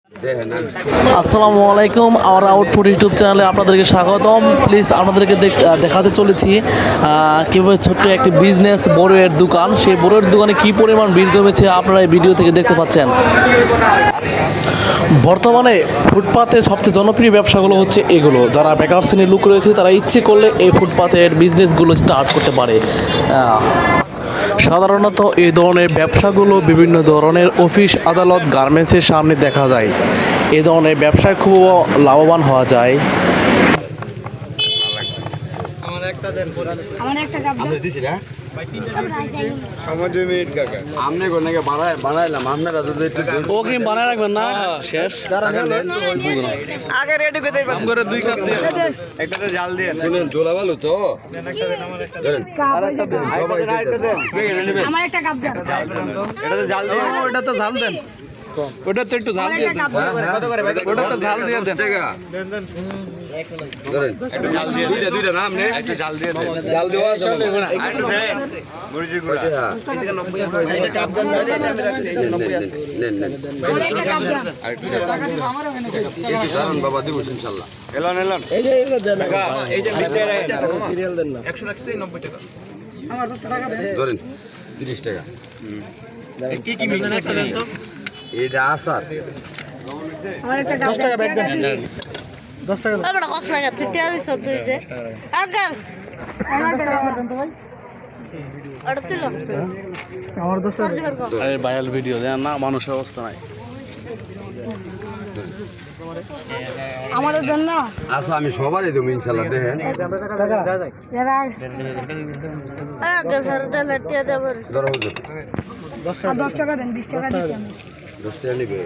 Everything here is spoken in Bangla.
আসসালামু আলাইকুম, আমার আউটপুট ইউটিউব চ্যানেলে আপনাদেরকে স্বাগতম। প্লিজ আপনাদেরকে দেখাতে চলেছি কীভাবে ছোট্ট একটি বিজনেস বড়ের দোকান, সেই বড়ের দোকানে কী পরিমাণ ভিড় জমেছে আপনারা এই ভিডিও থেকে দেখতে পাচ্ছেন। বর্তমানে ফুটপাতের সবচেয়ে জনপ্রিয় ব্যবসাগুলো হচ্ছে এগুলো। যারা বেকার শ্রেণীর লোক রয়েছে তারা ইচ্ছে করলে এই ফুটপাতের বিজনেসগুলো স্টার্ট করতে পারে। সাধারণত এই ধরনের ব্যবসাগুলো বিভিন্ন ধরনের অফিস, আদালত, গার্মেন্টসের সামনে দেখা যায়। এই ধরনের ব্যবসায় খুব লাভবান হওয়া যায়। অগ্রিম বানায় রাখবেন না, শেষ আগে রেডি করে দেবেন। করে 2 কাপ দিয়ে একটা জাল দিয়ে শুনেন, জোলা ভালো তো আমার একটা কাপ দেন। এটা তো জাল দিয়ে, ওটা তো জাল দেন, ওটা তো একটু জাল দিয়ে দেন। কত করে ভাই? ওটা তো জাল দিয়ে দেন। দেন দেন ধরেন, একটু জাল দিয়ে দুইটা না, আপনি একটু জাল দিয়ে দেন। জাল দেওয়া যাবে না, একটু দেন মরিচি গুঁড়া। এই যে 90 আছে, এটা কাপ দেন, আমি রাখছি, এই যে 90 আছে, নেন নেন আমার একটা কাপ দেন। আর একটু টাকা দিব আমার ওখানে একটু দাঁড়ান বাবা, দিব ইনশাআল্লাহ। এলন এলন, এই যে এগুলো দেন, এই যে 20 টাকা সিরিয়াল দেন না, 100 রাখছি, 90 টাকা আমার 10 টাকা দেন। ধরেন 30 টাকা। কি কি মিক্স আছে দেন তো? এটা আসার আমার একটা 10 টাকা ব্যাগ দেন। 10 টাকা বড় কষ্ট লাগে, তুই আমি সব দিতে আগে আমার টাকা দেন তো ভাই। আর তুই আমার 10 টাকা। আরে ভাইরাল ভিডিও দেন না, মানুষের অবস্থা নাই। আমাদের জন্য আচ্ছা, আমি সবারই দেব ইনশাআল্লাহ। দেখেন ধরো 10 টাকা দেন, 20 টাকা দিচ্ছি আমি। 10 টাকা নিবে।